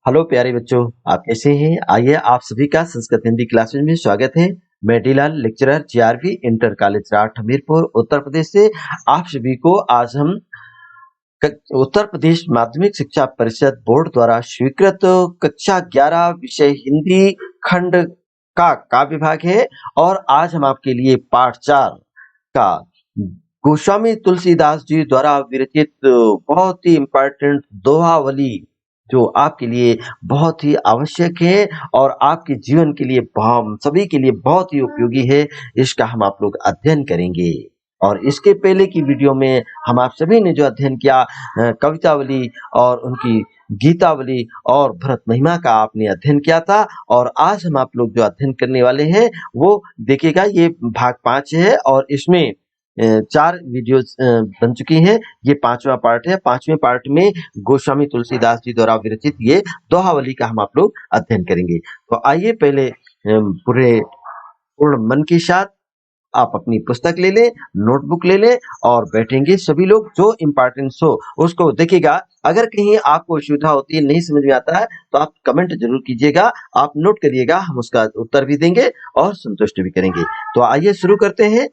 Hello प्यारे बच्चों, आप कैसे हैं? आइए आप सभी का संस्कृत हिंदी क्लासेज में स्वागत है। मैं D Lal lecturer GRV inter college Rath Hamirpur Uttar Pradesh से आप सभी को आज हम उत्तर प्रदेश माध्यमिक शिक्षा परिषद बोर्ड द्वारा स्वीकृत कक्षा 11 विषय हिंदी खंड का काव्य विभाग है और आज हम आपके लिए पाठ 4 का गोस्वामी तुलसीदास जी द्वारा विरचित बहुत ही इम्पोर्टेंट दोहावली जो आपके लिए बहुत ही आवश्यक है और आपके जीवन के लिए हम सभी के लिए बहुत ही उपयोगी है। इसका हम आप लोग अध्ययन करेंगे और इसके पहले की वीडियो में हम आप सभी ने जो अध्ययन किया कवितावली और उनकी गीतावली और भरत महिमा का आपने अध्ययन किया था और आज हम आप लोग जो अध्ययन करने वाले हैं वो देखिएगा। ये भाग 5 है और इसमें 4 वीडियोस बन चुकी हैं। ये 5वां पार्ट है। 5वें पार्ट में गोस्वामी तुलसीदास जी द्वारा विरचित ये दोहावली का हम आप लोग अध्ययन करेंगे। तो आइए पहले पूरे पूर्ण मन के साथ आप अपनी पुस्तक ले लें, नोटबुक ले लें और बैठेंगे सभी लोग। जो इम्पोर्टेंस हो उसको देखिएगा। अगर कहीं आपको असुविधा होती है, नहीं समझ में आता है तो आप कमेंट जरूर कीजिएगा, आप नोट करिएगा, हम उसका उत्तर भी देंगे और संतुष्ट भी करेंगे। तो आइए शुरू करते हैं।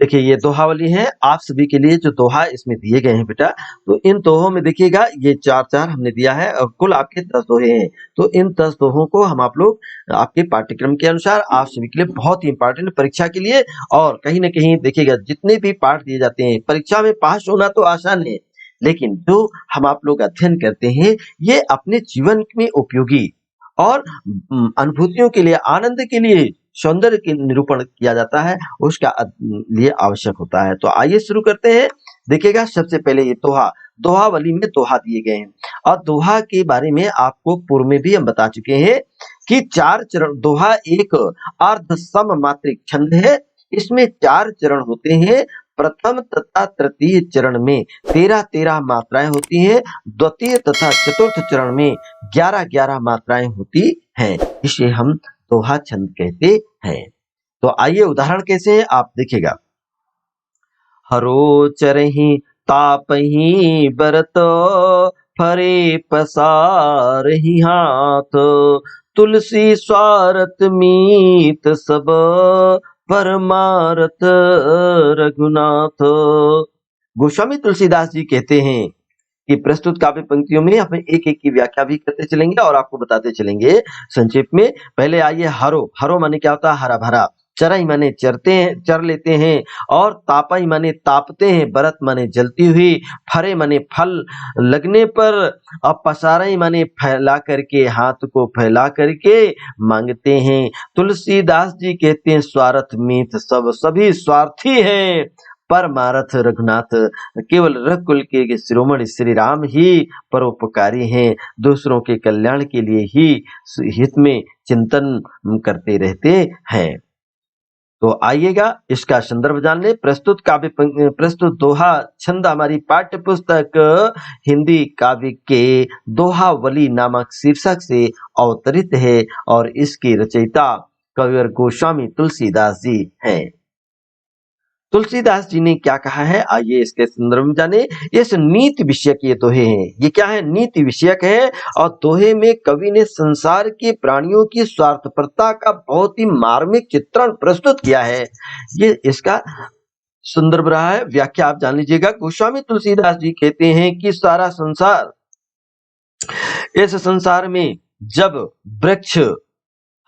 देखिए ये दोहावली है आप सभी के लिए जो दोहा इसमें दिए गए हैं बेटा। तो इन दोहों में देखिएगा ये 4 हमने दिया है और कुल आपके 10 दोहे हैं। तो इन 10 दोहों को हम आप लोग आपके पाठ्यक्रम के अनुसार आप सभी के लिए बहुत ही इंपॉर्टेंट परीक्षा के लिए और कहीं ना कहीं देखिएगा जितने भी पाठ दिए जाते हैं परीक्षा में पास होना तो आसान है, लेकिन जो हम आप लोग अध्ययन करते हैं ये अपने जीवन में उपयोगी और अनुभूतियों के लिए, आनंद के लिए, सौंदर्य के निरूपण किया जाता है उसका लिए आवश्यक होता है। तो आइए शुरू करते हैं। देखिएगा सबसे पहले ये दोहावली में दोहा दिए गए हैं और दोहा के बारे में आपको पूर्व में भी हम बता चुके हैं कि 4 चरण दोहा एक अर्ध सम मात्रिक छंद है। इसमें 4 चरण होते हैं। प्रथम तथा तृतीय चरण में 13 मात्राएं होती हैं। द्वितीय तथा चतुर्थ चरण में 11 मात्राएं होती हैं। इसे हम दोहा छंद कहते हैं। तो आइए उदाहरण कैसे है आप देखिएगा। हरो चरहि तापहि बरत फरे पसारहि हाथ तुलसी स्वारत मीत सब परमारथ रघुनाथ। गोस्वामी तुलसीदास जी कहते हैं कि प्रस्तुत काव्य पंक्तियों में हम एक एक की व्याख्या भी करते चलेंगे और आपको बताते चलेंगे संक्षेप में। पहले आइए हरो माने क्या होता है? हरा भरा। चरई माने चरते हैं, चर लेते हैं और तापई माने तापते हैं, बरत माने जलती हुई, फरे माने फल लगने पर, अब पसारई माने फैला करके, हाथ को फैला करके मांगते हैं। तुलसीदास जी कहते हैं स्वार्थ मीत सब, सभी स्वार्थी हैं, परमारथ रघुनाथ, केवल रघुकुल के शिरोमणि श्री राम ही परोपकारी हैं, दूसरों के कल्याण के लिए ही हित में चिंतन करते रहते हैं। तो आइएगा इसका संदर्भ जान ले। प्रस्तुत दोहा छंद हमारी पाठ्य पुस्तक हिंदी काव्य के दोहावली नामक शीर्षक से अवतरित है और इसकी रचयिता कविवर गोस्वामी तुलसीदास जी हैं। तुलसीदास जी ने क्या कहा है आइए इसके संदर्भ में जाने। इस नीति विषयक ये दोहे हैं। ये क्या है? नीति विषयक है और दोहे में कवि ने संसार के प्राणियों की स्वार्थपरता का बहुत ही मार्मिक चित्रण प्रस्तुत किया है। ये इसका संदर्भ रहा है। व्याख्या आप जान लीजिएगा। गोस्वामी तुलसीदास जी कहते हैं कि सारा संसार, इस संसार में जब वृक्ष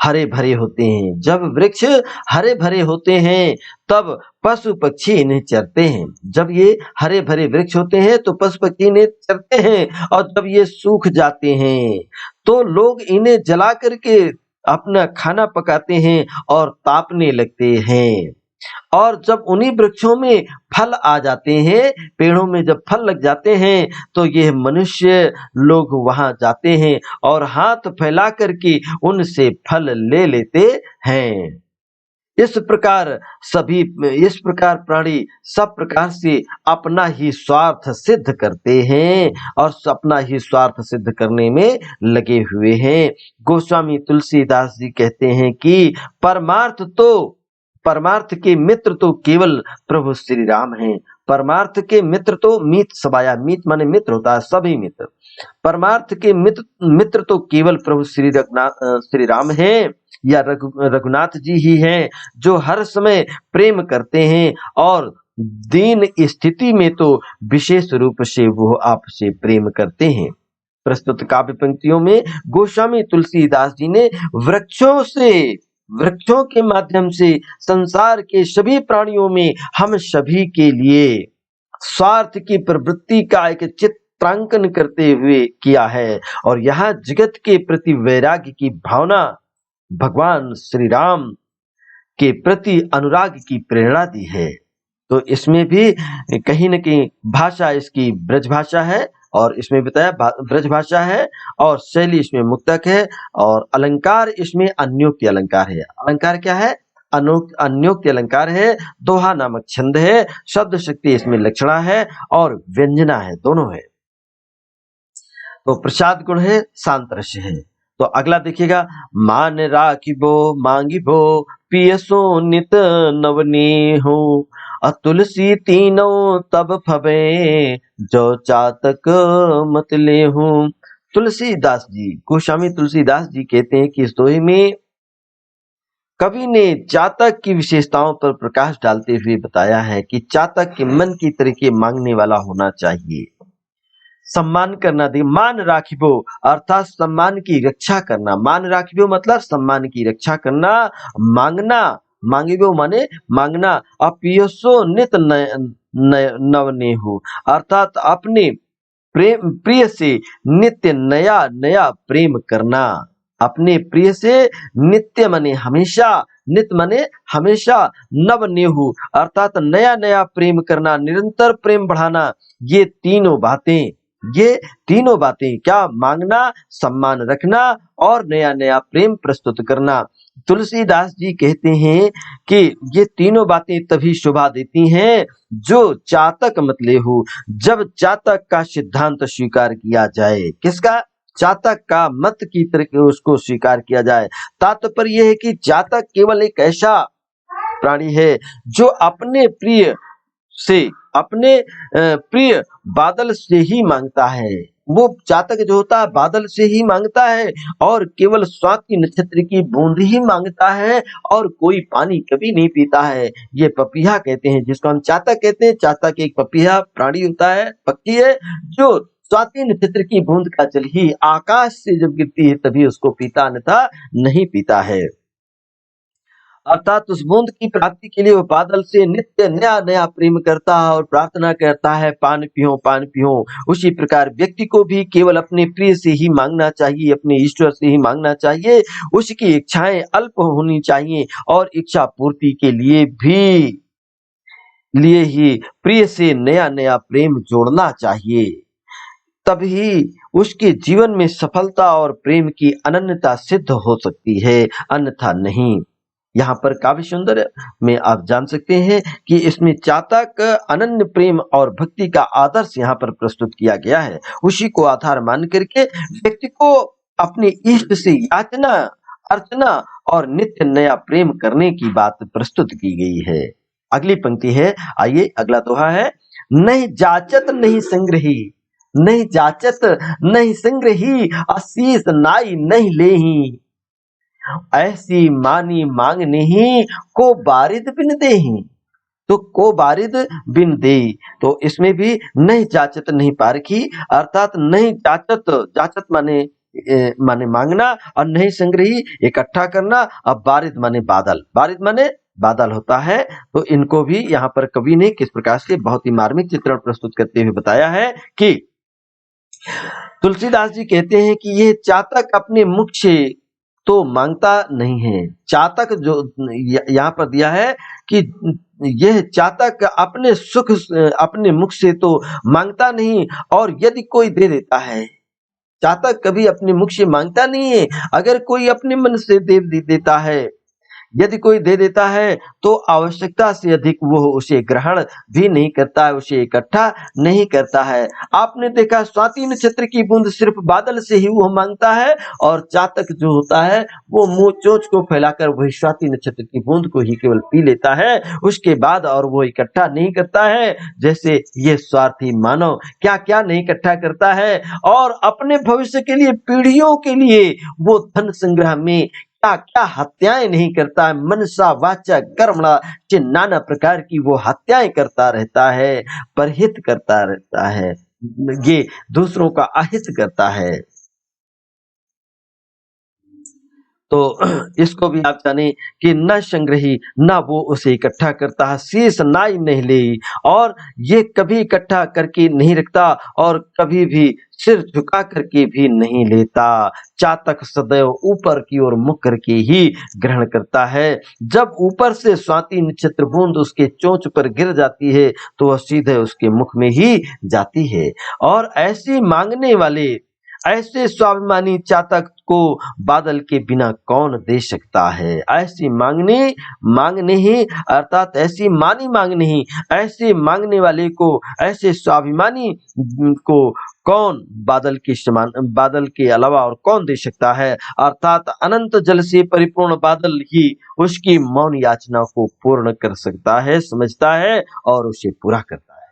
हरे भरे होते हैं, जब वृक्ष हरे भरे होते हैं तब पशु पक्षी इन्हें चरते हैं। जब ये हरे भरे वृक्ष होते हैं तो पशु पक्षी इन्हें चरते हैं और जब ये सूख जाते हैं तो लोग इन्हें जला करके अपना खाना पकाते हैं और तापने लगते हैं। और जब उन्हीं वृक्षों में फल आ जाते हैं, पेड़ों में जब फल लग जाते हैं तो ये मनुष्य लोग वहां जाते हैं और हाथ फैला करके उनसे फल ले लेते हैं। इस प्रकार प्राणी सब प्रकार से अपना ही स्वार्थ सिद्ध करते हैं और अपना ही स्वार्थ सिद्ध करने में लगे हुए हैं। गोस्वामी तुलसीदास जी कहते हैं कि परमार्थ तो परमार्थ के मित्र तो केवल प्रभु श्री राम हैं। परमार्थ के मित्र तो मीत सबाया, मीत माने मित्र होता है, सभी मित्र। परमार्थ के मित्र तो केवल प्रभु श्री राम हैं या रघुनाथ जी ही हैं, जो हर समय प्रेम करते हैं और दीन स्थिति में तो विशेष रूप से वो आपसे प्रेम करते हैं। प्रस्तुत काव्य पंक्तियों में गोस्वामी तुलसीदास जी ने वृक्षों के माध्यम से संसार के सभी प्राणियों में हम सभी के लिए स्वार्थ की प्रवृत्ति का एक चित्रांकन करते हुए किया है, और यहाँ जगत के प्रति वैराग्य की भावना भगवान श्री राम के प्रति अनुराग की प्रेरणा दी है। तो इसमें भी कहीं न कहीं भाषा इसकी ब्रज भाषा है, और इसमें बताया ब्रज भाषा है, और शैली इसमें मुक्तक है, और अलंकार इसमें अन्योक्ति अलंकार है। अलंकार क्या है? अन्योक्ति अलंकार है। दोहा नामक छंद है, शब्द शक्ति इसमें लक्षणा है, और व्यंजना है, दोनों है। तो प्रसाद गुण है, शांत रस है। तो अगला देखिएगा, मान राखिबो मांगिबो पियसो नित नवनी हो, तुलसी तीनों तब फबे जो चातक मत ले हूँ। तुलसीदास जी, गोस्वामी तुलसीदास जी कहते हैं कि इस दोहे में कवि ने चातक की विशेषताओं पर प्रकाश डालते हुए बताया है कि चातक के मन की तरीके मांगने वाला होना चाहिए, सम्मान करना दे। मान राखिबो अर्थात सम्मान की रक्षा करना। मान राखिबो मतलब सम्मान की रक्षा करना। मांगना, मांगिबो माने मांगना। अपियसो नित नवने हो अर्थात अपने प्रिय से नित्य नया नया प्रेम करना। अपने प्रिय से नित्य माने हमेशा, नित माने हमेशा, नव नेहु अर्थात नया नया प्रेम करना, निरंतर प्रेम बढ़ाना। ये तीनों बातें क्या? मांगना, सम्मान रखना और नया नया प्रेम प्रस्तुत करना। तुलसीदास जी कहते हैं कि ये तीनों बातें तभी शोभा देती हैं जो चातक मत ले हो, जब चातक का सिद्धांत स्वीकार किया जाए। किसका? चातक का मत की तरह उसको स्वीकार किया जाए। तात्पर्य यह है कि चातक केवल एक ऐसा प्राणी है जो अपने प्रिय बादल से ही मांगता है। वो चातक जो होता है बादल से ही मांगता है, और केवल स्वाति नक्षत्र की बूंद ही मांगता है, और कोई पानी कभी नहीं पीता है। ये पपीहा कहते हैं, जिसको हम चातक कहते हैं। चातक एक पपीहा प्राणी होता है, पक्षी है, जो स्वाति नक्षत्र की बूंद का जल ही आकाश से जब गिरती है तभी उसको पीता, अन्यथा नहीं पीता है। अर्थात उस बूंद की प्राप्ति के लिए वो बादल से नित्य नया नया प्रेम करता है और प्रार्थना करता है, पान पियो पान पियो। उसी प्रकार व्यक्ति को भी केवल अपने प्रिय से ही मांगना चाहिए, अपने ईश्वर से ही मांगना चाहिए। उसकी इच्छाएं अल्प होनी चाहिए, और इच्छा पूर्ति के लिए ही प्रिय से नया नया प्रेम जोड़ना चाहिए। तभी उसके जीवन में सफलता और प्रेम की अनन्यता सिद्ध हो सकती है, अन्यथा नहीं। यहाँ पर काव्य सुंदर में आप जान सकते हैं कि इसमें चातक अनन्य प्रेम और भक्ति का आदर्श यहाँ पर प्रस्तुत किया गया है। उसी को आधार मान करके व्यक्ति को अपने इष्ट से याचना, अर्चना और नित्य नया प्रेम करने की बात प्रस्तुत की गई है। अगली पंक्ति है, आइए अगला दोहा है, नहीं जाचत नहीं संग्रही, नहीं जाचत नहीं संग्रही, आशीष नाई नहीं लेही, ऐसी मानी मांगने ही को बारिद बिन देही। तो को बारिद बिन दे, तो इसमें भी नहीं जाचत नहीं पारखी अर्थात नहीं जाचत माने मांगना, और नहीं संग्रही इकट्ठा करना। अब बारिद माने बादल, बारिद माने बादल होता है। तो इनको भी यहाँ पर कवि ने किस प्रकार से बहुत ही मार्मिक चित्रण प्रस्तुत करते हुए बताया है कि तुलसीदास जी कहते हैं कि यह चातक अपने मुख से तो मांगता नहीं है। चातक जो यहाँ पर दिया है कि यह चातक अपने सुख अपने मुख से तो मांगता नहीं, और यदि कोई दे देता है, चातक कभी अपने मुख से मांगता नहीं है। अगर कोई अपने मन से दे देता है यदि कोई दे देता है तो आवश्यकता से अधिक वो उसे ग्रहण भी नहीं करता है, उसे इकट्ठा नहीं करता है। आपने देखा स्वाति नक्षत्र की बूंद सिर्फ बादल से ही वो मांगता है, और चातक जो होता है वो मुंह चोंच को फैलाकर वही स्वाति नक्षत्र की बूंद को ही केवल पी लेता है, उसके बाद और वो इकट्ठा नहीं करता है। जैसे ये स्वार्थी मानव क्या क्या नहीं इकट्ठा करता है, और अपने भविष्य के लिए, पीढ़ियों के लिए वो धन संग्रह में क्या क्या हत्याएं नहीं करता है। मनसा वाचा कर्मणा से नाना प्रकार की वो हत्याएं करता रहता है, परहित करता रहता है, ये दूसरों का अहित करता है। तो इसको भी आप जाने कि न संग्रही न वो उसे इकट्ठा करता है, शीश नाई नहीं ले, और ये कभी इकट्ठा करके नहीं रखता और कभी भी सिर झुका करके भी नहीं लेता। चातक सदैव ऊपर की ओर मुख करके ही ग्रहण करता है। जब ऊपर से स्वाति नक्षत्र बूंद उसके चोंच पर गिर जाती है तो वह सीधे उसके मुख में ही जाती है। और ऐसे मांगने वाले, ऐसे स्वाभिमानी चातक को बादल के बिना कौन दे सकता है। ऐसी मांगने ही, अर्थात ऐसी मांगने ही, ऐसे मांगने वाले को, ऐसे स्वाभिमानी को कौन बादल के समान, बादल के अलावा और कौन दे सकता है। अर्थात अनंत जल से परिपूर्ण बादल ही उसकी मौन याचना को पूर्ण कर सकता है, समझता है और उसे पूरा करता है।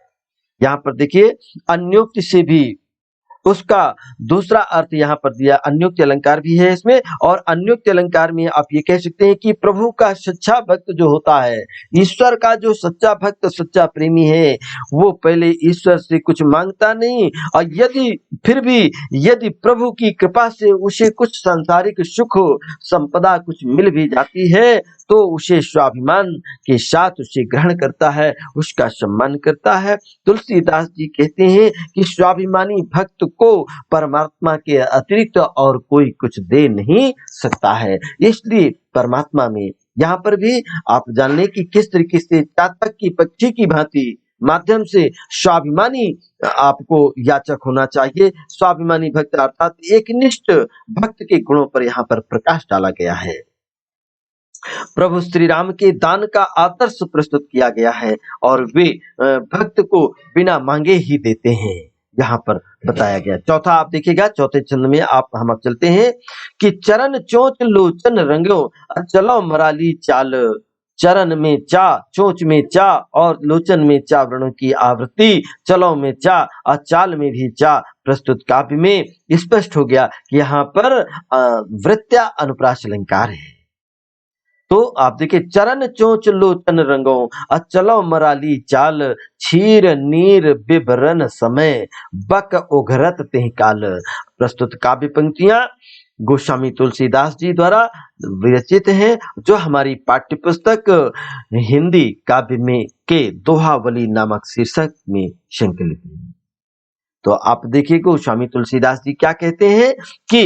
यहाँ पर देखिए अन्योक्ति से भी उसका दूसरा अर्थ यहाँ पर दिया, अन्योक्ति अलंकार भी है इसमें। और अन्योक्ति अलंकार में आप ये कह सकते हैं कि प्रभु का सच्चा भक्त जो होता है, ईश्वर का जो सच्चा भक्त, सच्चा प्रेमी है, वो पहले ईश्वर से कुछ मांगता नहीं, और यदि प्रभु की कृपा से उसे कुछ सांसारिक सुख संपदा कुछ मिल भी जाती है तो उसे स्वाभिमान के साथ उसे ग्रहण करता है, उसका सम्मान करता है। तुलसीदास जी कहते हैं कि स्वाभिमानी भक्त को परमात्मा के अतिरिक्त और कोई कुछ दे नहीं सकता है। इसलिए परमात्मा में यहाँ पर भी आप जान लें कि किस तरीके से चातक की पक्षी की भांति माध्यम से स्वाभिमानी आपको याचक होना चाहिए। स्वाभिमानी भक्त अर्थात एकनिष्ठ भक्त के गुणों पर यहाँ पर प्रकाश डाला गया है। प्रभु श्री राम के दान का आदर्श प्रस्तुत किया गया है, और वे भक्त को बिना मांगे ही देते हैं, यहाँ पर बताया गया। चौथा आप देखिएगा, चौथे छंद में हम अब चलते हैं कि चरण चोंच लोचन रंगो चलो मराली चाल। चरण में चा, चोंच में चा और लोचन में चा वर्णों की आवृत्ति, चलो में चा और चाल में भी चा प्रस्तुत काव्य में स्पष्ट हो गया कि यहाँ पर वृत्या अनुप्रास अलंकार है। तो आप देखिए चरण चोंच लोचन रंगो अचलो मराली चाल, क्षीर नीर बिभरन समय बक उघरत तेह काल। प्रस्तुत काव्य पंक्तियां गोस्वामी तुलसीदास जी द्वारा विरचित हैं, जो हमारी पाठ्य पुस्तक हिंदी काव्य में के दोहावली नामक शीर्षक में संकलित है। तो आप देखिए गोस्वामी तुलसीदास जी क्या कहते हैं कि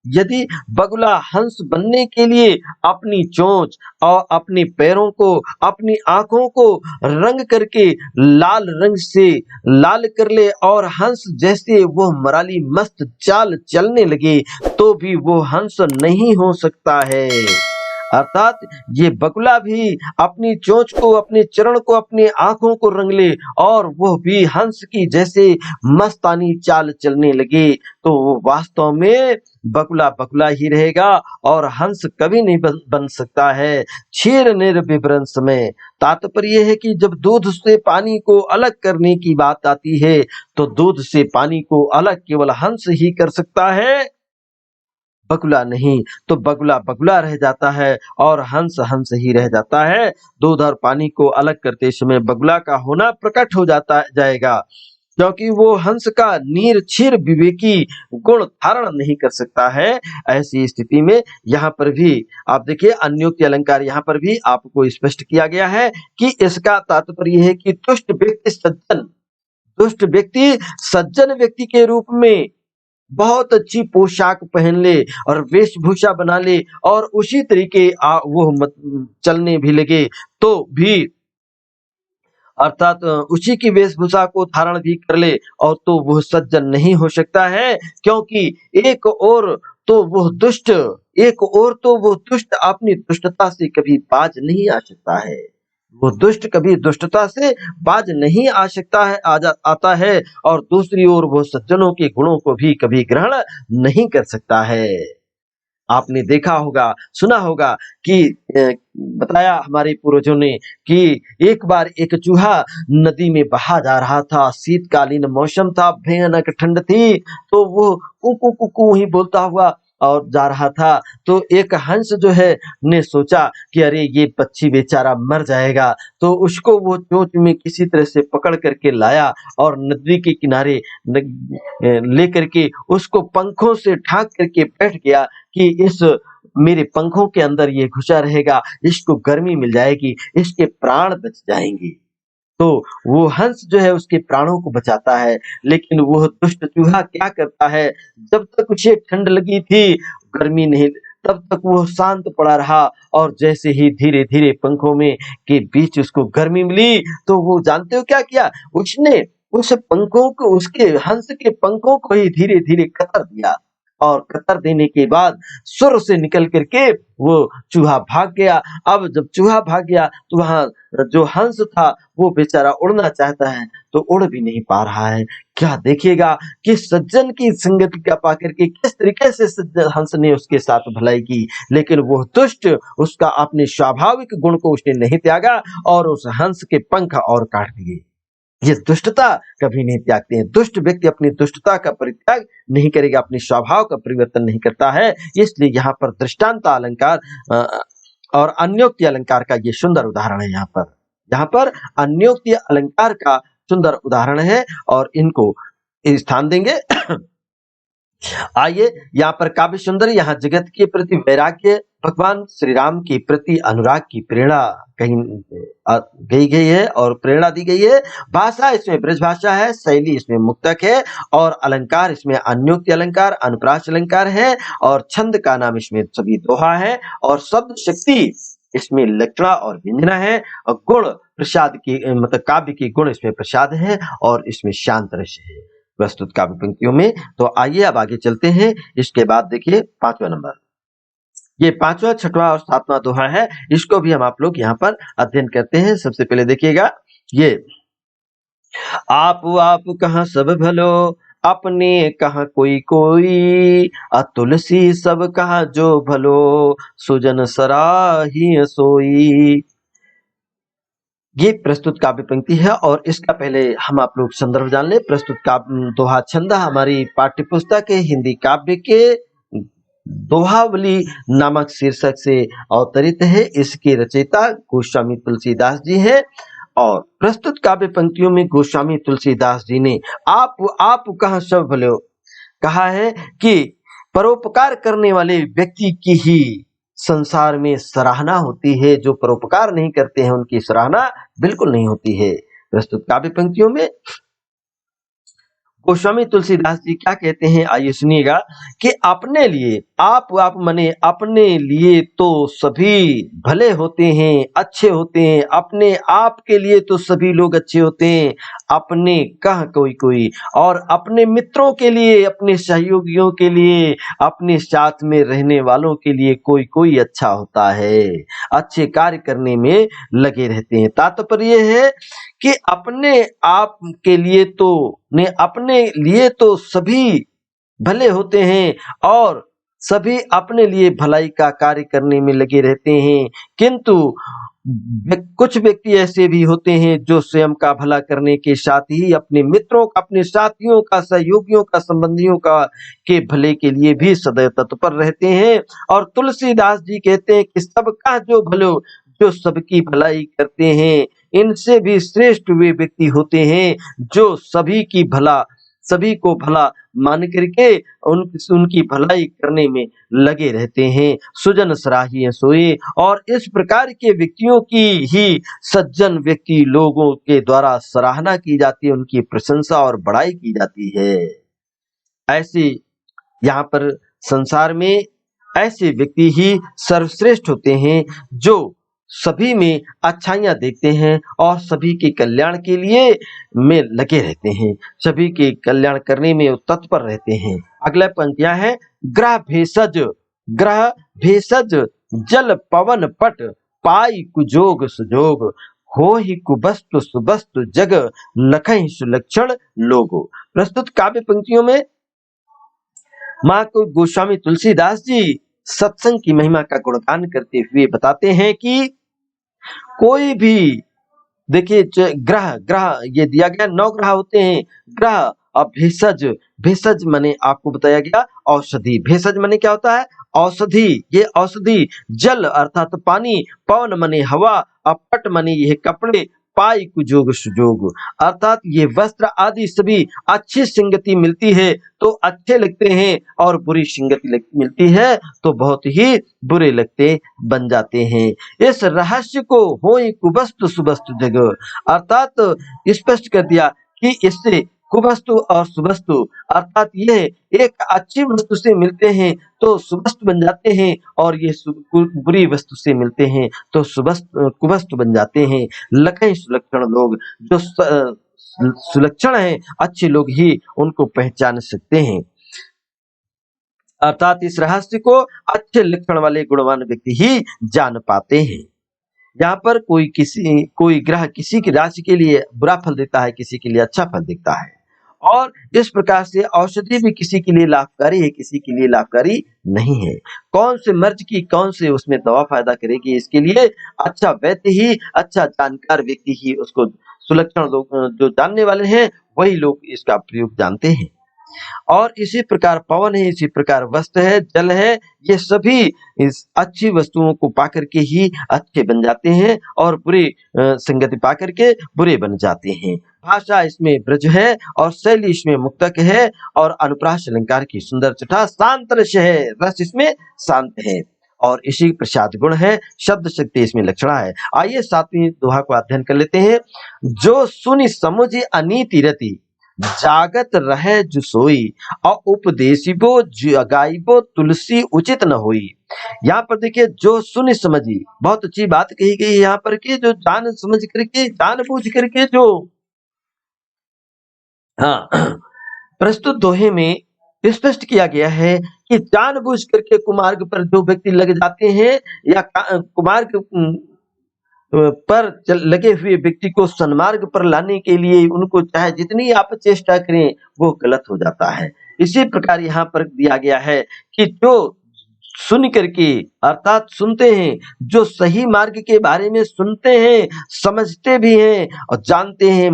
यदि बगुला हंस बनने के लिए अपनी चोंच और अपने पैरों को, अपनी आंखों को रंग करके लाल रंग से लाल कर ले और हंस जैसे वो मराली मस्त चाल चलने लगे, तो भी वो हंस नहीं हो सकता है। अर्थात ये बगुला भी अपनी चोंच को, अपने चरण को, अपनी आंखों को रंग ले और वो भी हंस की जैसे मस्तानी चाल चलने लगे, तो वो वास्तव में बगुला ही रहेगा और हंस कभी नहीं बन सकता है। क्षीर निर्विवरण समय, तात्पर्य है कि जब दूध से पानी को अलग करने की बात आती है तो दूध से पानी को अलग केवल हंस ही कर सकता है, बगुला नहीं। तो बगुला रह जाता है और हंस हंस ही रह जाता है। दूध और पानी को अलग करते समय बगुला का होना प्रकट हो जाएगा, क्योंकि वो हंस का नीर क्षीर विवेकी गुण धारण नहीं कर सकता है। ऐसी स्थिति में यहाँ पर भी आप देखिए अन्योक्ति अलंकार यहाँ पर भी आपको स्पष्ट किया गया है कि इसका तात्पर्य है कि दुष्ट व्यक्ति सज्जन व्यक्ति के रूप में बहुत अच्छी पोशाक पहन ले और वेशभूषा बना ले और उसी तरीके वो चलने भी लगे, तो भी अर्थात उसी की वेशभूषा को धारण भी कर ले, और तो वह सज्जन नहीं हो सकता है, क्योंकि एक और तो वो दुष्ट, एक ओर तो वो दुष्ट अपनी दुष्टता से कभी बाज नहीं आ सकता है, वो दुष्ट कभी दुष्टता से बाज नहीं आ सकता है, आता है, और दूसरी ओर वो सज्जनों के गुणों को भी कभी ग्रहण नहीं कर सकता है। आपने देखा होगा, सुना होगा कि बताया हमारे पूर्वजों ने कि एक बार एक चूहा नदी में बहा जा रहा था, शीतकालीन मौसम था, भयानक ठंड थी, तो वो कुकू कुकू ही बोलता हुआ और जा रहा था। तो एक हंस जो है ने सोचा कि अरे ये पक्षी बेचारा मर जाएगा, तो उसको वो चोंच में किसी तरह से पकड़ करके लाया और नदी के किनारे लेकर के उसको पंखों से ढांक करके बैठ गया कि इस मेरे पंखों के अंदर ये घुसा रहेगा, इसको गर्मी मिल जाएगी, इसके प्राण बच जाएंगे। तो वो हंस जो है उसके प्राणों को बचाता है, लेकिन वो दुष्ट चूहा क्या करता है, जब तक उसे ठंड लगी थी, गर्मी नहीं, तब तक वो शांत पड़ा रहा, और जैसे ही धीरे धीरे पंखों में के बीच उसको गर्मी मिली, तो वो जानते हो क्या किया, उसने उस पंखों को, उसके हंस के पंखों को ही धीरे धीरे कतर दिया, और कतर देने के बाद सुर से निकल करके वो चूहा भाग गया। अब जब चूहा भाग गया तो वहां जो हंस था वो बेचारा उड़ना चाहता है तो उड़ भी नहीं पा रहा है। क्या देखिएगा कि सज्जन की संगति का पाकर के किस तरीके से सज्जन हंस ने उसके साथ भलाई की, लेकिन वो दुष्ट उसका अपने स्वाभाविक गुण को उसने नहीं त्यागा और उस हंस के पंख और काट दिए। ये दुष्टता कभी नहीं त्यागते हैं, दुष्ट व्यक्ति अपनी दुष्टता का परित्याग नहीं करेगा, अपने स्वभाव का परिवर्तन नहीं करता है। इसलिए यहाँ पर दृष्टांत अलंकार और अन्योक्ति अलंकार का ये सुंदर उदाहरण है। यहाँ पर अन्योक्ति अलंकार का सुंदर उदाहरण है और इनको स्थान देंगे। आइए, यहाँ पर काव्य सुंदर, यहाँ जगत के प्रति वैराग्य, भगवान श्री राम के प्रति अनुराग की प्रेरणा कहीं गई है और प्रेरणा दी गई है। भाषा इसमें ब्रज भाषा है, शैली इसमें मुक्तक है, और अलंकार इसमें अन्योक्ति अलंकार, अनुप्रास अलंकार है, और छंद का नाम इसमें सभी दोहा है, और शब्द शक्ति इसमें लक्षणा और व्यंजना है, और गुण प्रसाद की मतलब काव्य की गुण इसमें प्रसाद है, और इसमें शांत रस है प्रस्तुत काव्य पंक्तियों में। तो आइए अब आगे चलते हैं। इसके बाद देखिए 5वां नंबर, ये 5वां, 6वां और 7वां दोहा है, इसको भी हम आप लोग यहाँ पर अध्ययन करते हैं। सबसे पहले देखिएगा, ये आप कहाँ सब भलो, अपने कहाँ कोई कोई, तुलसी सब कहाँ जो भलो, सुजन सराही सोई। ये प्रस्तुत काव्य पंक्ति है और इसका पहले हम आप लोग संदर्भ जान ले। प्रस्तुत काव्य दोहा छंद हमारी पाठ्य पुस्तक के हिंदी काव्य के दोहावली नामक शीर्षक से अवतरित है। इसके रचयिता गोस्वामी तुलसीदास जी हैं, और प्रस्तुत काव्य पंक्तियों में गोस्वामी तुलसीदास जी ने आप कहाँ सब भले कहा है कि परोपकार करने वाले व्यक्ति की ही संसार में सराहना होती है, जो परोपकार नहीं करते हैं उनकी सराहना बिल्कुल नहीं होती है। प्रस्तुत काव्य पंक्तियों में गोस्वामी तुलसीदास जी क्या कहते हैं, आइए सुनिएगा कि अपने लिए आप माने अपने लिए तो सभी भले होते हैं, अच्छे होते हैं, अपने आप के लिए तो सभी लोग अच्छे होते हैं, अपने कह कोई कोई, और अपने मित्रों के लिए, अपने सहयोगियों के लिए, अपने साथ में रहने वालों के लिए कोई कोई अच्छा होता है, अच्छे कार्य करने में लगे रहते हैं। तात्पर्य है कि अपने आप के लिए तो अपने लिए तो सभी भले होते हैं और सभी अपने लिए भलाई का कार्य करने में लगे रहते हैं, किंतु कुछ व्यक्ति ऐसे भी होते हैं जो स्वयं का भला करने के साथ ही अपने मित्रों का, अपने साथियों का, सहयोगियों का, संबंधियों का के भले के लिए भी सदैव तत्पर रहते हैं। और तुलसीदास जी कहते हैं कि सबका जो भलो, जो सबकी भलाई करते हैं, इनसे भी श्रेष्ठ वे व्यक्ति होते हैं जो सभी को भला मान करके उनकी भलाई करने में लगे रहते हैं। सुजन सराहिए सोए, और इस प्रकार के व्यक्तियों की ही सज्जन व्यक्ति लोगों के द्वारा सराहना की जाती है, उनकी प्रशंसा और बड़ाई की जाती है। ऐसे यहाँ पर संसार में ऐसे व्यक्ति ही सर्वश्रेष्ठ होते हैं जो सभी में अच्छाइयां देखते हैं और सभी के कल्याण के लिए में लगे रहते हैं, सभी के कल्याण करने में तत्पर रहते हैं। अगला पंक्तियां है ग्रह भेषज जल पवन पट पाई कुजोग सुजोग हो ही कुबस्तु सुबस्तु जग लखई सुलक्षण लोगो। प्रस्तुत काव्य पंक्तियों में माँ को गोस्वामी तुलसीदास जी सत्संग की महिमा का गुणगान करते हुए बताते हैं कि कोई भी, देखिए ग्रह ग्रह ये दिया गया 9 ग्रह होते हैं ग्रह। अब भेषज, भेषज माने आपको बताया गया औषधि। भेषज माने क्या होता है? औषधि। ये औषधि जल अर्थात पानी, पवन माने हवा, अपट माने ये कपड़े, पाई कुजोग सुजोग अर्थात ये वस्त्र आदि सभी अच्छी संगति मिलती है तो अच्छे लगते हैं और बुरी संगति मिलती है तो बहुत ही बुरे लगते बन जाते हैं। इस रहस्य को होई कुबस्तु सुबस्तु जग अर्थात स्पष्ट कर दिया कि इससे कुबस्तु और सुबस्तु अर्थात यह एक अच्छी वस्तु से मिलते हैं तो सुबस्तु बन जाते हैं और ये बुरी वस्तु से मिलते हैं तो कुबस्तु बन जाते हैं। लखई सुलक्षण लोग, जो सुलक्षण है अच्छे लोग ही उनको पहचान सकते हैं अर्थात इस रहस्य को अच्छे लक्षण वाले गुणवान व्यक्ति ही जान पाते हैं। यहाँ पर कोई ग्रह किसी की राशि के लिए बुरा फल देता है, किसी के लिए अच्छा फल देता है और इस प्रकार से औषधि भी किसी के लिए लाभकारी है, किसी के लिए लाभकारी नहीं है। कौन से मर्ज की कौन से उसमें दवा फायदा करेगी, इसके लिए अच्छा वैद्य ही, अच्छा जानकार व्यक्ति ही उसको, सुलक्षण लोग जो जानने वाले हैं वही लोग इसका प्रयोग जानते हैं। और इसी प्रकार पवन है, इसी प्रकार वस्त्र है, जल है, ये सभी इस अच्छी वस्तुओं को पाकर के ही अच्छे बन जाते हैं और बुरी संगति पाकर के बुरे बन जाते हैं। भाषा इसमें ब्रज है और शैली इसमें मुक्तक है और अनुप्रास अलंकार की सुंदर छटा, शांत रस है, रस इसमें शांत है और इसी प्रसाद गुण है, शब्द शक्ति इसमें लक्षणा है। आइए 7वीं दोहा को अध्ययन कर लेते हैं। जो सुनि समुझ अनीति रति जागत रहे जो सोई और उपदेशिबो जगाइबो तुलसी उचित न होई। यहाँ पर देखिए जो सुन समझी, बहुत अच्छी बात कही गई है यहाँ पर कि जो जान समझ करके, जान बूझ करके जो, हाँ, प्रस्तुत दोहे में स्पष्ट किया गया है कि जानबूझ करके कुमार्ग पर जो व्यक्ति लग जाते हैं या कुमार्ग पर लगे हुए व्यक्ति को सन्मार्ग पर लाने के लिए उनको चाहे जितनी आप चेष्टा करें वो गलत हो जाता है। इसी प्रकार यहाँ पर दिया गया है कि जो सुन करके अर्थात सुनते हैं, जो सही मार्ग के बारे में सुनते हैं, समझते भी हैं और जानते हैं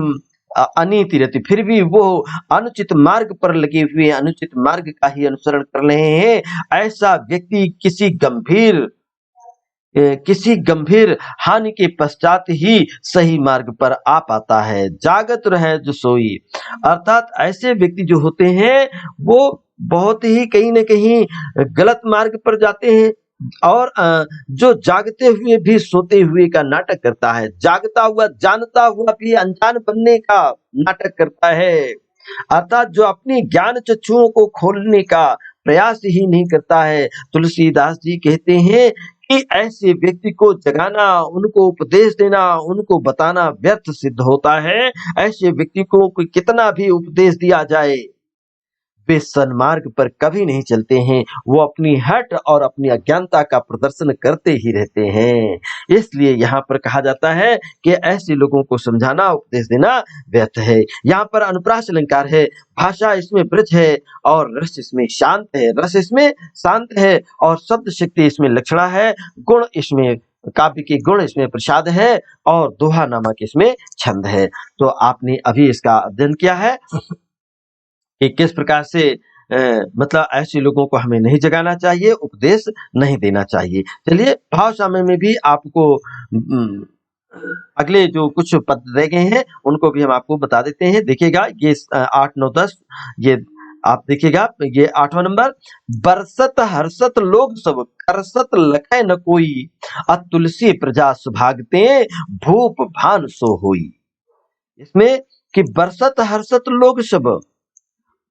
अनीति रहती, फिर भी वो अनुचित मार्ग पर लगे हुए अनुचित मार्ग का ही अनुसरण कर रहे हैं, ऐसा व्यक्ति किसी गंभीर हानि के पश्चात ही सही मार्ग पर आ पाता है। जागत रहे जो सोई अर्थात ऐसे व्यक्ति जो होते हैं वो बहुत ही कहीं न कहीं गलत मार्ग पर जाते हैं और जो जागते हुए भी सोते हुए का नाटक करता है, जागता हुआ जानता हुआ भी अनजान बनने का नाटक करता है अर्थात जो अपनी ज्ञान चक्षुओं को खोलने का प्रयास ही नहीं करता है। तुलसीदास जी कहते हैं कि ऐसे व्यक्ति को जगाना, उनको उपदेश देना, उनको बताना व्यर्थ सिद्ध होता है। ऐसे व्यक्ति को कितना भी उपदेश दिया जाए वे सन्मार्ग पर कभी नहीं चलते हैं, वो अपनी हट और अपनी अज्ञानता का प्रदर्शन करते ही रहते हैं। इसलिए यहाँ पर कहा जाता है कि ऐसे लोगों को समझाना, उपदेश देना व्यर्थ है। यहाँ पर अनुप्रास अलंकार है, भाषा इसमें ब्रज है और रस इसमें शांत है, रस इसमें शांत है और शब्द शक्ति इसमें लक्षणा है, गुण इसमें काव्य के गुण इसमें प्रसाद है और दोहा नामक इसमें छंद है। तो आपने अभी इसका अध्ययन किया है कि किस प्रकार से मतलब ऐसे लोगों को हमें नहीं जगाना चाहिए, उपदेश नहीं देना चाहिए। चलिए भाव समय में भी आपको अगले जो कुछ पद रह गए हैं उनको भी हम आपको बता देते हैं। देखिएगा ये 8, 9, 10 ये आप देखिएगा, ये 8वां नंबर, बरसत हर्षत लोग सब करसत लखै न कोई तुलसी प्रजा सुभागते भूप भान सो होई। इसमें कि बरसत हर्षत लोग सब,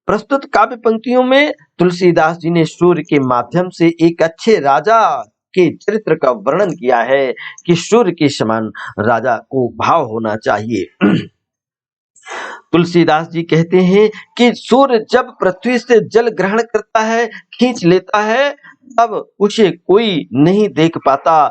प्रस्तुत काव्य पंक्तियों में तुलसीदास जी ने सूर्य के माध्यम से एक अच्छे राजा के चरित्र का वर्णन किया है कि सूर्य के समान राजा को भाव होना चाहिए। तुलसीदास जी कहते हैं कि सूर्य जब पृथ्वी से जल ग्रहण करता है, खींच लेता है, तब उसे कोई नहीं देख पाता,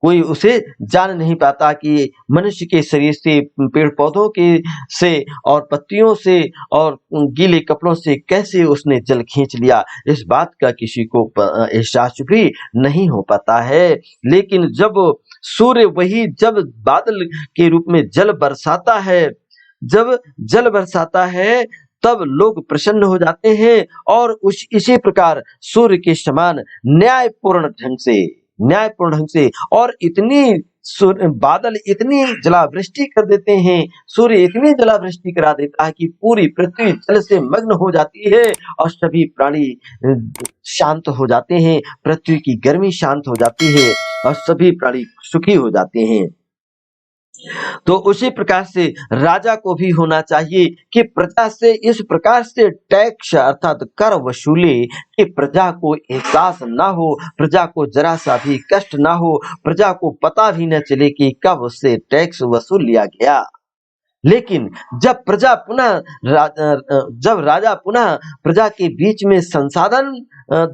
कोई उसे जान नहीं पाता कि मनुष्य के शरीर से, पेड़ पौधों के से और पत्तियों से और गीले कपड़ों से कैसे उसने जल खींच लिया। इस बात का किसी को एहसास भी नहीं हो पाता है। लेकिन जब सूर्य वही जब बादल के रूप में जल बरसाता है, जब जल बरसाता है, तब लोग प्रसन्न हो जाते हैं और इसी प्रकार सूर्य के समान न्यायपूर्ण ढंग से और बादल इतनी जलावृष्टि कर देते हैं, सूर्य इतनी जलावृष्टि करा देता है कि पूरी पृथ्वी जल से मग्न हो जाती है और सभी प्राणी शांत हो जाते हैं, पृथ्वी की गर्मी शांत हो जाती है और सभी प्राणी सुखी हो जाते हैं। तो उसी प्रकार से राजा को भी होना चाहिए कि प्रजा से इस प्रकार से टैक्स अर्थात कर वसूले कि प्रजा को एहसास ना हो, प्रजा को जरा सा भी कष्ट ना हो, प्रजा को पता भी न चले कि कब उससे टैक्स वसूल लिया गया। लेकिन जब राजा पुनः प्रजा के बीच में संसाधन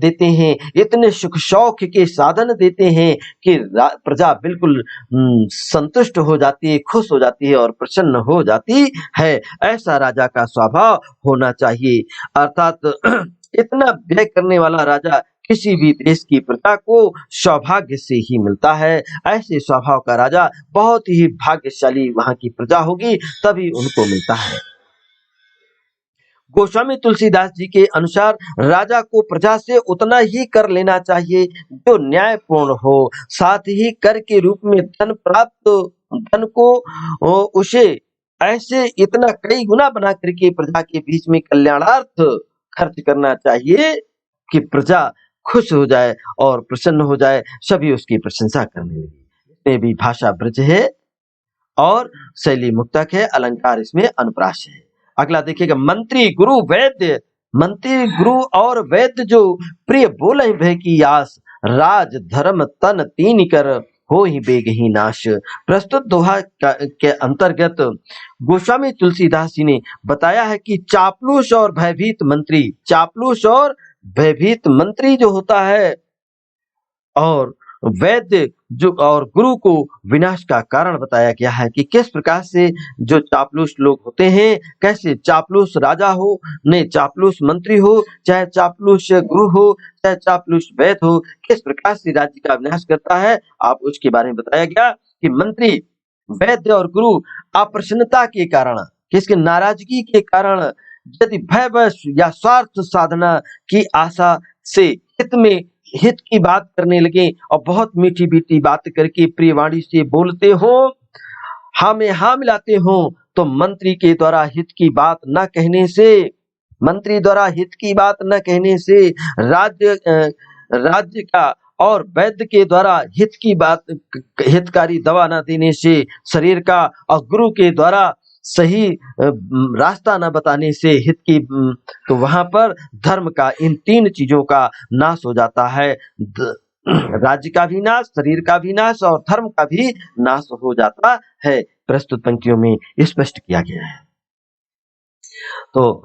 देते हैं, इतने सुख शौक के साधन देते हैं कि प्रजा बिल्कुल संतुष्ट हो जाती है, खुश हो जाती है और प्रसन्न हो जाती है। ऐसा राजा का स्वभाव होना चाहिए। अर्थात इतना व्यय करने वाला राजा किसी भी देश की प्रजा को सौभाग्य से ही मिलता है। ऐसे स्वभाव का राजा बहुत ही भाग्यशाली वहां की प्रजा होगी, तभी उनको मिलता है। गोस्वामी तुलसीदास जी के अनुसार राजा को प्रजा से उतना ही कर लेना चाहिए जो न्यायपूर्ण हो, साथ ही कर के रूप में धन को उसे ऐसे इतना कई गुना बना करके प्रजा के बीच में कल्याणार्थ खर्च करना चाहिए कि प्रजा खुश हो जाए और प्रसन्न हो जाए, सभी उसकी प्रशंसा करने लगे। इसमें भी भाषा ब्रज है और शैली मुक्तक है, अलंकार इसमें अनुप्रास है। अगला देखिएगा, मंत्री गुरु और वैद्य जो प्रिय बोले भय की आस, राज धर्म तन तीन कर हो ही बेग ही नाश। प्रस्तुत दोहा के अंतर्गत गोस्वामी तुलसीदास जी ने बताया है कि चापलूस और भयभीत मंत्री जो होता है और वैद्य जो और गुरु को विनाश का कारण बताया गया है कि किस प्रकार से जो चापलूस लोग होते हैं, कैसे चापलूस राजा हो, ने चापलूस मंत्री हो, चाहे चापलूस गुरु हो, चाहे चापलूस वैद्य हो, किस प्रकार से राज्य का विनाश करता है, आप उसके बारे में बताया गया कि मंत्री, वैद्य और गुरु अप्रसन्नता के कारण, किसके नाराजगी के कारण, यदि भयवश या स्वार्थ साधना की आशा से हित की बात करने लगे और बहुत मीठी मीठी बात करके प्रियवाणी से बोलते हो, हाँ में हाँ मिलाते हो, तो मंत्री द्वारा हित की बात न कहने से राज्य का और वैद्य के द्वारा हितकारी दवा न देने से शरीर का और गुरु के द्वारा सही रास्ता न बताने से हित की, तो वहां पर धर्म का, इन तीन चीजों का नाश हो जाता है। राज्य का भी नाश, शरीर का भी नाश और धर्म का भी नाश हो जाता है। प्रस्तुत पंक्तियों में स्पष्ट किया गया है। तो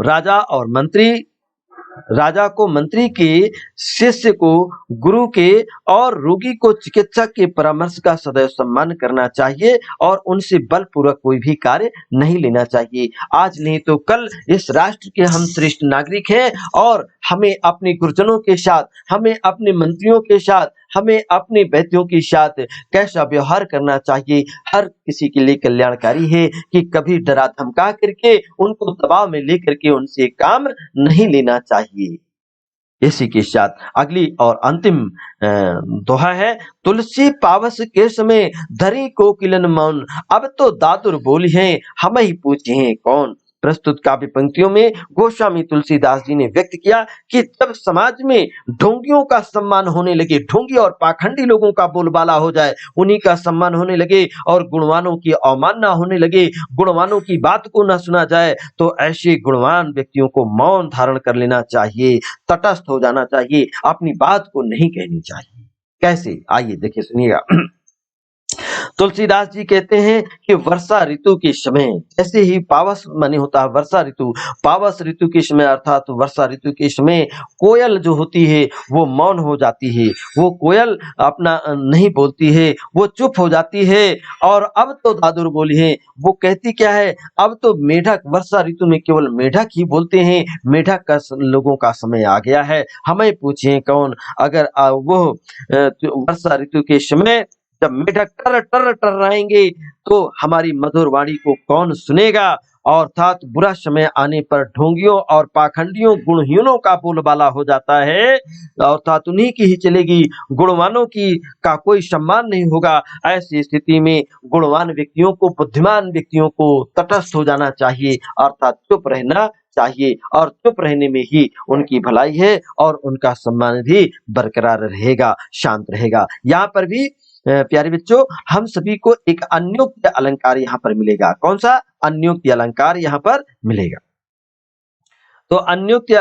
राजा को मंत्री के, शिष्य को गुरु के और रोगी को चिकित्सक के परामर्श का सदैव सम्मान करना चाहिए और उनसे बलपूर्वक कोई भी कार्य नहीं लेना चाहिए। आज नहीं तो कल इस राष्ट्र के हम श्रेष्ठ नागरिक हैं और हमें अपने गुरुजनों के साथ, हमें अपने मंत्रियों के साथ, हमें अपने वैद्यों के साथ कैसा व्यवहार करना चाहिए, हर किसी के लिए कल्याणकारी है कि कभी डरा धमका करके उनको दबाव में लेकर के उनसे काम नहीं लेना चाहिए। इसी के साथ अगली और अंतिम दोहा है, तुलसी पावस के समय धरी कोकिलन मौन, अब तो दादुर बोली हैं हम ही पूछे हैं कौन। प्रस्तुत काव्य पंक्तियों में गोस्वामी तुलसीदास जी ने व्यक्त किया कि जब समाज में ढोंगियों का सम्मान होने लगे, ढोंगी और पाखंडी लोगों का बोलबाला हो जाए, उन्हीं का सम्मान होने लगे और गुणवानों की अवमानना होने लगे, गुणवानों की बात को न सुना जाए, तो ऐसे गुणवान व्यक्तियों को मौन धारण कर लेना चाहिए, तटस्थ हो जाना चाहिए, अपनी बात को नहीं कहनी चाहिए। कैसे, आइए देखिए, सुनिएगा। तुलसीदास जी कहते हैं कि वर्षा ऋतु के समय जैसे ही पावस माने होता है वर्षा ऋतु, पावस ऋतु के समय अर्थात वर्षा ऋतु के समय कोयल जो होती है वो मौन हो जाती है, वो कोयल अपना नहीं बोलती है, वो चुप हो जाती है। और अब तो दादुर बोली है, वो कहती क्या है, अब तो मेढक वर्षा ऋतु में केवल मेढक ही बोलते हैं, मेढक का लोगों का समय आ गया है, हमें पूछिए कौन। अगर वो वर्षा ऋतु के समय जब मेढक टर टर टर्राएंगे तो हमारी मधुर वाणी को कौन सुनेगा। और अर्थात बुरा समय आने पर ढोंगियों और पाखंडियों गुणहीनों का बोलबाला हो जाता है, अर्थात उन्हीं की ही चलेगी, गुणवानों की का कोई सम्मान नहीं होगा। ऐसी स्थिति में गुणवान व्यक्तियों को, बुद्धिमान व्यक्तियों को तटस्थ हो जाना चाहिए, अर्थात चुप रहना चाहिए, और चुप रहने में ही उनकी भलाई है और उनका सम्मान भी बरकरार रहेगा, शांत रहेगा। यहाँ पर भी प्यारे बच्चों, हम सभी को एक अन्योक्ति अलंकार यहाँ पर मिलेगा। कौन सा अन्योक्ति अलंकार यहाँ पर मिलेगा? तो अन्योक्ति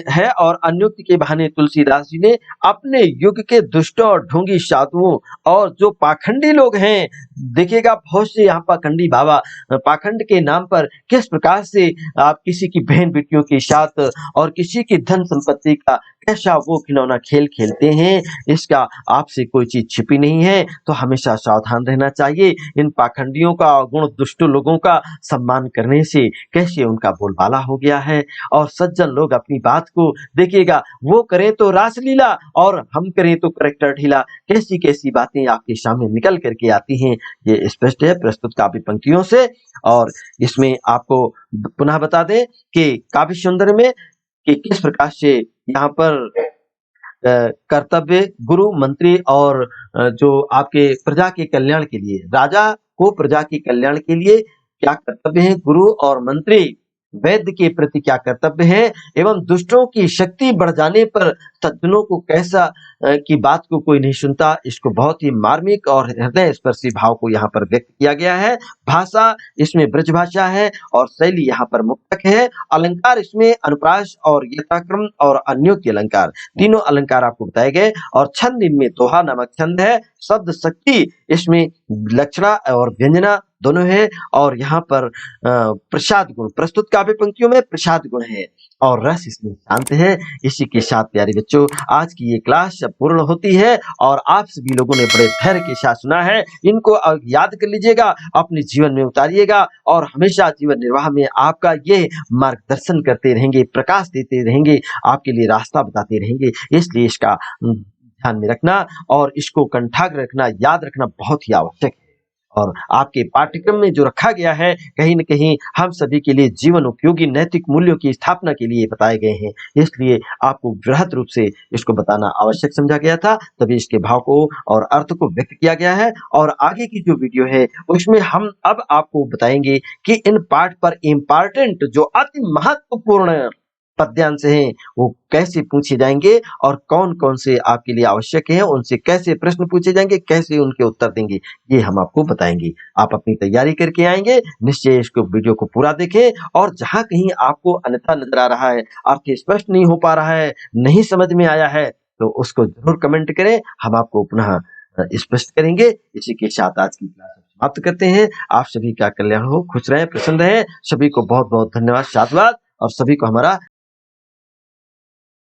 है, और अन्योक्ति के बहाने तुलसीदास जी ने अपने युग के दुष्टों और ढोंगी साधुओं और जो पाखंडी लोग हैं, देखिएगा बहुत से यहाँ पाखंडी बाबा पाखंड के नाम पर किस प्रकार से आप किसी की बहन बेटियों के साथ और किसी की धन संपत्ति का कैसा वो खिलौना खेल खेलते हैं, इसका आपसे कोई चीज छिपी नहीं है। तो हमेशा सावधान रहना चाहिए। इन पाखंडियों का, गुण दुष्ट लोगों का सम्मान करने से कैसे उनका बोलबाला हो गया है। और सज्जन लोग अपनी बात को देखिएगा, वो करें तो रासलीला और हम करें तो करेक्टर ढीला, कैसी कैसी बातें आपके सामने निकल करके आती हैं, ये स्पष्ट है प्रस्तुत काव्य पंक्तियों से। और इसमें आपको पुनः बता दें कि काव्य सौंदर्य में कि किस प्रकार से यहाँ पर कर्तव्य गुरु मंत्री और जो आपके प्रजा के कल्याण के लिए, राजा को प्रजा के कल्याण के लिए क्या कर्तव्य है, गुरु और मंत्री वैद्य के प्रति क्या कर्तव्य है, एवं दुष्टों की शक्ति बढ़ जाने पर सज्जनों को कैसा की बात को कोई नहीं सुनता, इसको बहुत ही मार्मिक और हृदय स्पर्शी भाव को यहाँ पर व्यक्त किया गया है। भाषा इसमें ब्रज भाषा है और शैली यहाँ पर मुक्तक है। अलंकार इसमें अनुप्रास और यथाक्रम और अन्योक्ति अलंकार, तीनों अलंकार आपको बताए गए। और छंद इनमें दोहा नामक छंद है। शब्द शक्ति इसमें लक्षणा और व्यंजना दोनों है। और यहाँ पर प्रसाद गुण, प्रस्तुत काव्य पंक्तियों में प्रसाद गुण है और रस इसमें शांत है। इसी के साथ प्यारे बच्चों, आज की ये क्लास पूर्ण होती है और आप सभी लोगों ने बड़े धैर्य के साथ सुना है। इनको याद कर लीजिएगा, अपने जीवन में उतारिएगा और हमेशा जीवन निर्वाह में आपका ये मार्गदर्शन करते रहेंगे, प्रकाश देते रहेंगे, आपके लिए रास्ता बताते रहेंगे। इसलिए इसका ध्यान में रखना और इसको कंठाग्र रखना, याद रखना बहुत ही आवश्यक है। और आपके पाठ्यक्रम में जो रखा गया है, कहीं न कहीं हम सभी के लिए जीवन उपयोगी नैतिक मूल्यों की स्थापना के लिए बताए गए हैं। इसलिए आपको बृहत रूप से इसको बताना आवश्यक समझा गया था, तभी इसके भाव को और अर्थ को व्यक्त किया गया है। और आगे की जो वीडियो है उसमें हम अब आपको बताएंगे कि इन पाठ पर इम्पोर्टेंट जो अति महत्वपूर्ण पद्यांश हैं वो कैसे पूछे जाएंगे और कौन कौन से आपके लिए आवश्यक हैं, उनसे कैसे प्रश्न पूछे जाएंगे, कैसे उनके उत्तर देंगे, ये हम आपको बताएंगे। आप अपनी तैयारी करके आएंगे, निश्चय इसको वीडियो को पूरा देखें। और जहां कहीं आपको अन्यथा नजर आ रहा है, अर्थ स्पष्ट नहीं हो पा रहा है, नहीं समझ में आया है, तो उसको जरूर कमेंट करें, हम आपको पुनः स्पष्ट करेंगे। इसी के साथ आज की क्लास समाप्त करते हैं। आप सभी का कल्याण हो, खुश रहें, प्रसन्न रहें। सभी को बहुत बहुत धन्यवाद, साधुवाद, और सभी को हमारा